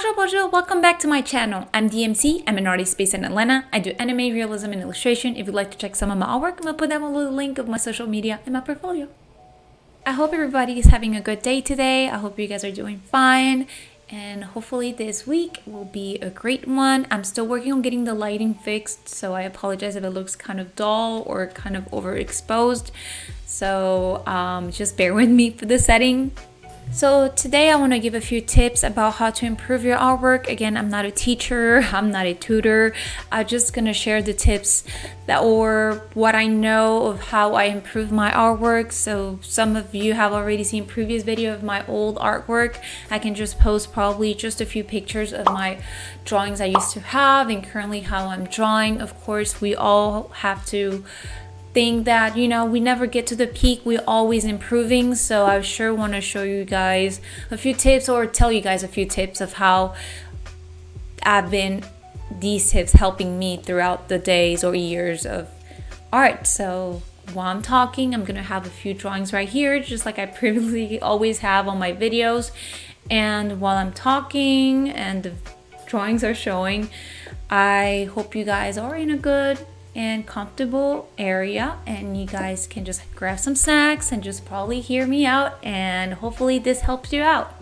Bonjour, welcome back to my channel. I'm DMC, I'm an artist based in Atlanta. I do anime, realism, and illustration. If you'd like to check some of my artwork, I'm gonna put down a little link of my social media and my portfolio. I hope everybody is having a good day today. I hope you guys are doing fine. And hopefully this week will be a great one. I'm still working on getting the lighting fixed, so I apologize if it looks kind of dull or kind of overexposed. So just bear with me for the setting. So today I want to give a few tips about how to improve your artwork. Again, I'm not a teacher, I'm not a tutor. I'm just going to share the tips or what I know of how I improve my artwork. So some of you have already seen previous video of my old artwork. I can just post probably just a few pictures of my drawings I used to have and currently how I'm drawing. Of course, we all have to think that, we never get to the peak, we're always improving. So I sure want to show you guys a few tips or tell you guys a few tips of how these tips helping me throughout the days or years of art. So while I'm talking, I'm gonna have a few drawings right here, just like I previously always have on my videos. And while I'm talking and the drawings are showing, I hope you guys are in a good and comfortable area and you guys can just grab some snacks and just probably hear me out, and hopefully this helps you out.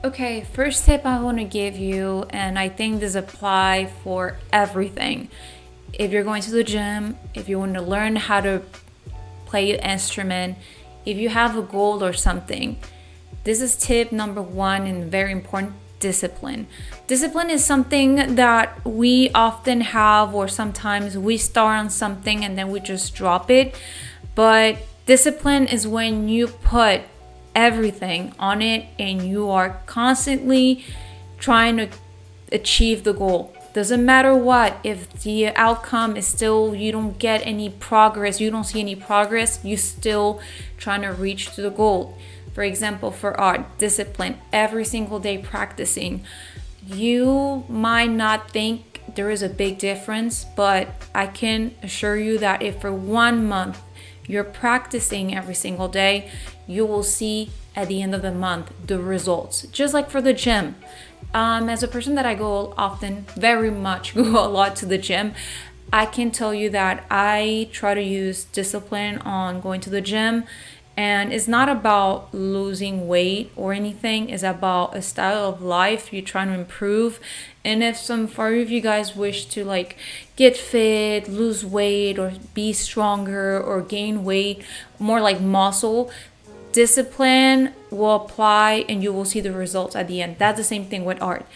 Okay, first tip I want to give you, and I think this applies for everything. If you're going to the gym, if you want to learn how to play an instrument, if you have a goal or something, this is tip number one and very important: discipline. Discipline is something that we often have, or sometimes we start on something and then we just drop it. But discipline is when you put everything on it and you are constantly trying to achieve the goal. Doesn't matter what, if the outcome is still you don't get any progress, you don't see any progress, you still trying to reach to the goal. For example, for art, discipline, every single day practicing. You might not think there is a big difference, but I can assure you that if for 1 month you're practicing every single day, you will see at the end of the month the results. Just like for the gym. As a person that I go often, very much go a lot to the gym, I can tell you that I try to use discipline on going to the gym. And it's not about losing weight or anything. It's about a style of life you're trying to improve. And if some for you of you guys wish to get fit, lose weight, or be stronger, or gain weight, more like muscle, discipline will apply and you will see the results at the end. That's the same thing with art.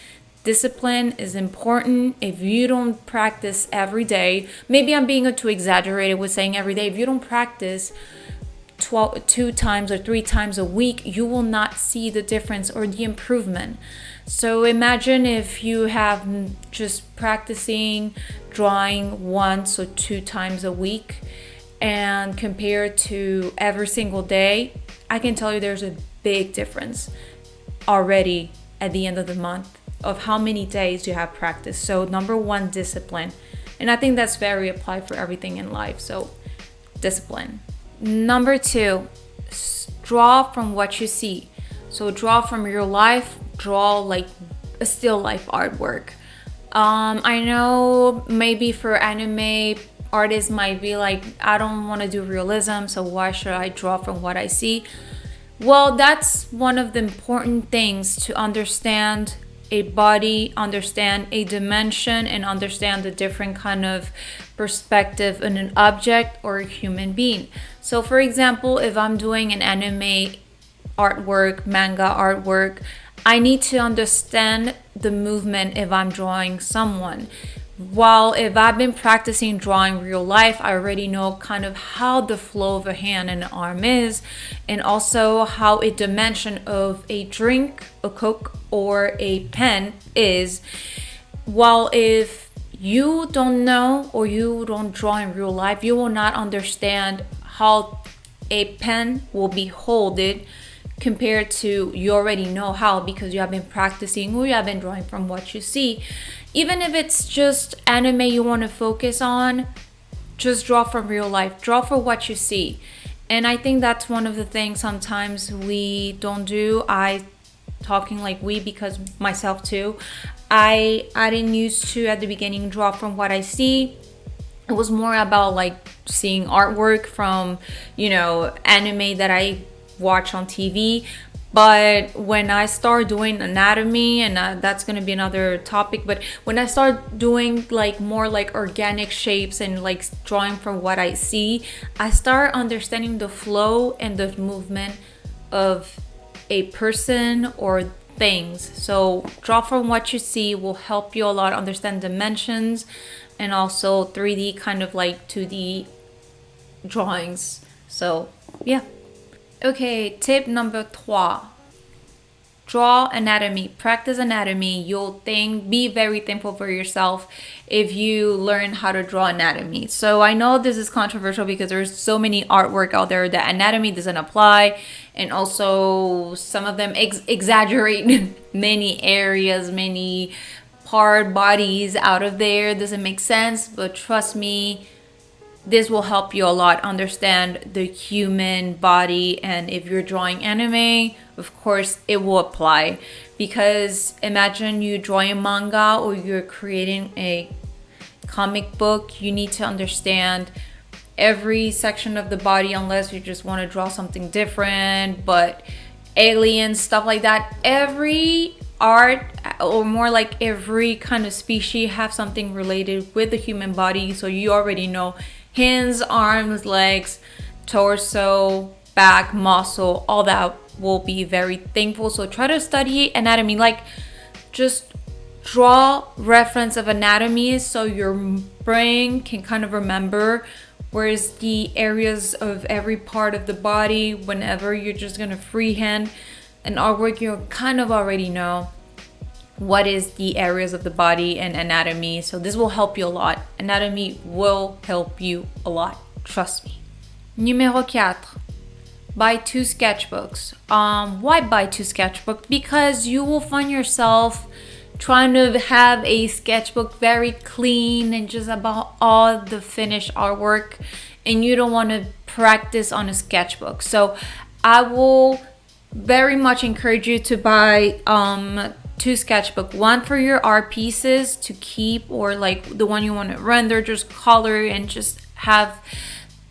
Discipline is important. If you don't practice every day, maybe I'm being too exaggerated with saying every day. If you don't practice 2 times or 3 times a week, you will not see the difference or the improvement. So imagine if you have just practicing drawing 1 or 2 times a week and compared to every single day, I can tell you there's a big difference already at the end of the month of how many days you have practice. So number 1, discipline. And I think that's very applied for everything in life. So discipline. Number 2, draw from what you see. So draw from your life, draw like a still life artwork. I know maybe for anime artists might be like, I don't want to do realism, so why should I draw from what I see? Well, that's one of the important things to understand a body, understand a dimension, and understand the different kind of perspective in an object or a human being. So for example, if I'm doing an anime artwork, manga artwork, I need to understand the movement if I'm drawing someone. While if I've been practicing drawing real life, I already know kind of how the flow of a hand and an arm is, and also how a dimension of a drink, a Coke, or a pen is. While if you don't know or you don't draw in real life, you will not understand how a pen will be holded compared to you already know how, because you have been practicing or you have been drawing from what you see. Even if it's just anime you want to focus on, just draw from real life. Draw for what you see. And I think that's one of the things sometimes we don't do. I talking like we, because myself too, I didn't used to at the beginning draw from what I see. It was more about like seeing artwork from, anime that I watch on TV. But when I start doing anatomy, and that's going to be another topic, but when I start doing like more like organic shapes and like drawing from what I see, I start understanding the flow and the movement of a person or things. So draw from what you see will help you a lot understand dimensions, and also 3D kind of like 2D drawings. So yeah. Okay, tip number 3. Draw anatomy, practice anatomy. Be very thankful for yourself if you learn how to draw anatomy. So I know this is controversial because there's so many artwork out there that anatomy doesn't apply, and also some of them exaggerate many areas, many bodies out of there. Doesn't make sense, but trust me, this will help you a lot understand the human body. And if you're drawing anime, of course it will apply, because imagine you drawing manga or you're creating a comic book. You need to understand every section of the body, unless you just want to draw something different, but aliens, stuff like that. Every art, or more like every kind of species, have something related with the human body. So you already know hands, arms, legs, torso, back, muscle, all that will be very thankful. So try to study anatomy, like just draw reference of anatomy so your brain can kind of remember where's the areas of every part of the body. Whenever you're just gonna freehand an artwork, you kind of already know what is the areas of the body and anatomy. So this will help you a lot. Anatomy will help you a lot, trust me. Numéro 4. Buy 2 sketchbooks. Why buy 2 sketchbooks? Because you will find yourself trying to have a sketchbook very clean and just about all the finished artwork, and you don't want to practice on a sketchbook. So I will very much encourage you to buy 2 sketchbook, one for your art pieces to keep, or like the one you want to render, just color and just have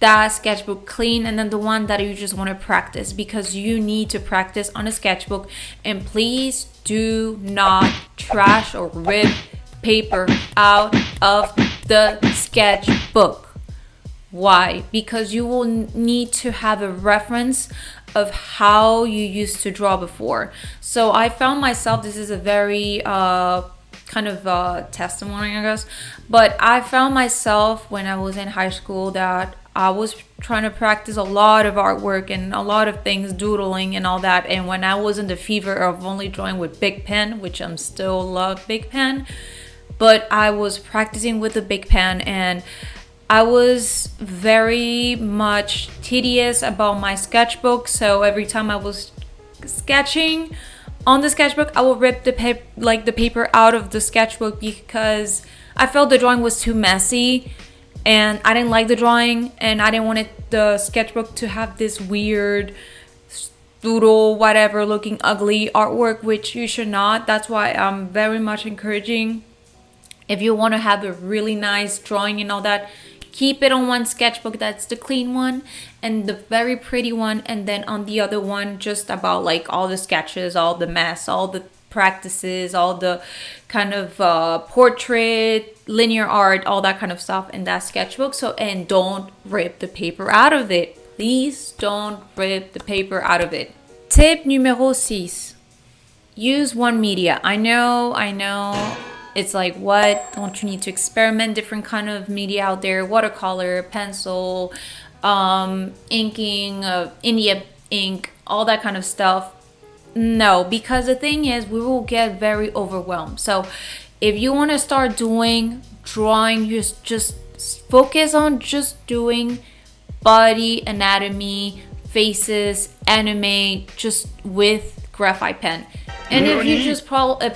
that sketchbook clean, and then the one that you just want to practice, because you need to practice on a sketchbook. And please do not trash or rip paper out of the sketchbook. Why? Because you will need to have a reference of how you used to draw before. So I found myself, this is a very kind of testimony, I guess, but I found myself when I was in high school that I was trying to practice a lot of artwork and a lot of things, doodling and all that. And when I was in the fever of only drawing with Big Pen, which I'm still love Big Pen, but I was practicing with the Big Pen, and I was very much tedious about my sketchbook. So every time I was sketching on the sketchbook, I would rip the paper out of the sketchbook, because I felt the drawing was too messy, and I didn't like the drawing, and I didn't want the sketchbook to have this weird doodle, whatever, looking ugly artwork, which you should not. That's why I'm very much encouraging, if you want to have a really nice drawing and all that, keep it on one sketchbook, that's the clean one, and the very pretty one, and then on the other one, just about like all the sketches, all the mess, all the practices, all the kind of portrait, linear art, all that kind of stuff in that sketchbook. So, and don't rip the paper out of it. Please don't rip the paper out of it. Tip numéro 6. Use one media. I know. It's like, what? Don't you need to experiment different kind of media out there? Watercolor, pencil, inking, India ink, all that kind of stuff. No, because the thing is, we will get very overwhelmed. So if you want to start doing drawing, just focus on just doing body anatomy, faces, anime, just with graphite pen. And if you just graphite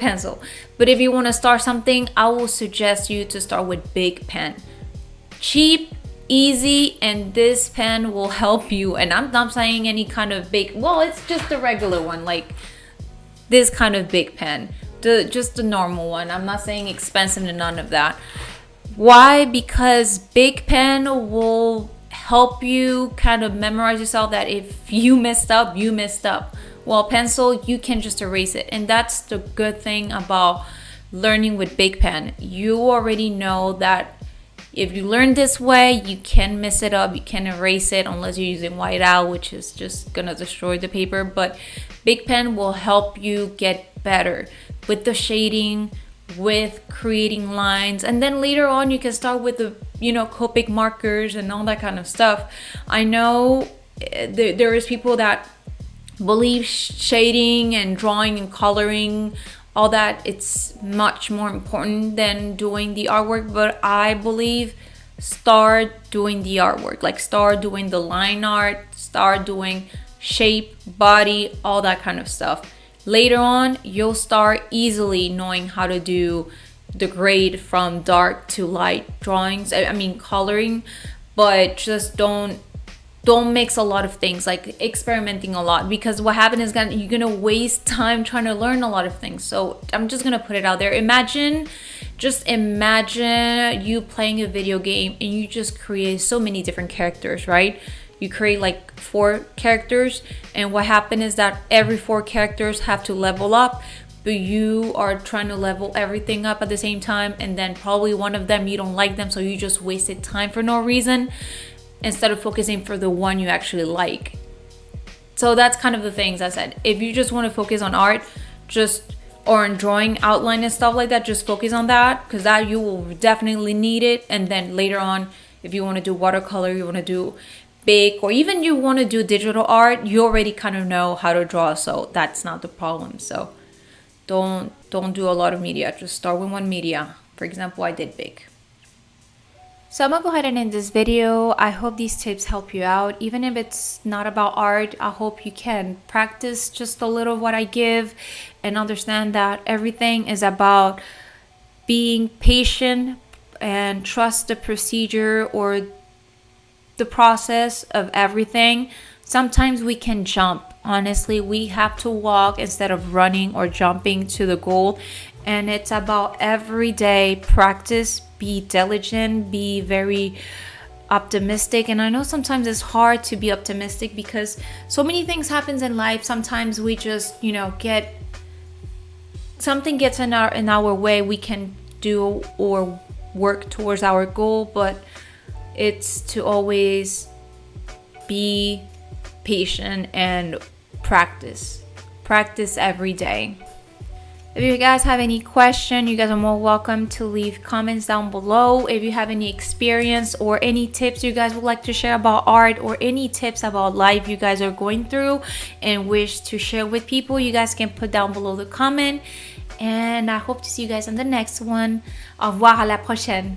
pencil. But if you want to start something, I will suggest you to start with Big Pen. Cheap, easy, and this pen will help you. And I'm not saying any kind of big, well, it's just a regular one, like this kind of big pen, just the normal one. I'm not saying expensive and none of that. Why? Because big pen will help you kind of memorize yourself that if you messed up, you messed up. Well, pencil, you can just erase it. And that's the good thing about learning with big pen. You already know that if you learn this way, you can mess it up, you can erase it unless you're using whiteout, which is just gonna destroy the paper. But big pen will help you get better with the shading, with creating lines, and then later on you can start with the Copic markers and all that kind of stuff. I know there is people that believe shading and drawing and coloring, all that, it's much more important than doing the artwork. But I believe start doing the artwork, like start doing the line art, start doing shape, body, all that kind of stuff. Later on, you'll start easily knowing how to do the grade from dark to light drawings. I mean coloring, but just don't mix a lot of things, like experimenting a lot, because what happens is you're gonna waste time trying to learn a lot of things. So I'm just gonna put it out there. Just imagine you playing a video game and you just create so many different characters, right? You create like 4 characters, and what happened is that every 4 characters have to level up, but you are trying to level everything up at the same time, and then probably one of them you don't like them, so you just wasted time for no reason instead of focusing for the one you actually like. So that's kind of the things I said. If you just want to focus on art, or on drawing outline and stuff like that, just focus on that, because that you will definitely need it. And then later on, if you want to do watercolor, you want to do big, or even you want to do digital art, you already kind of know how to draw, so that's not the problem. So don't do a lot of media, just start with one media. For example, I did big. So I'm gonna go ahead and end this video. I hope these tips help you out. Even if it's not about art, I hope you can practice just a little of what I give and understand that everything is about being patient and trust the procedure or the process of everything. Sometimes we can jump. Honestly, we have to walk instead of running or jumping to the goal. And it's about everyday practice. Be diligent, be very optimistic. And I know sometimes it's hard to be optimistic because so many things happens in life. Sometimes we just, get something gets in our way. We can do or work towards our goal, but it's to always be patient and practice every day. If you guys have any question, you guys are more welcome to leave comments down below. If you have any experience or any tips you guys would like to share about art, or any tips about life you guys are going through and wish to share with people, you guys can put down below the comment. And I hope to see you guys on the next one. Au revoir, à la prochaine.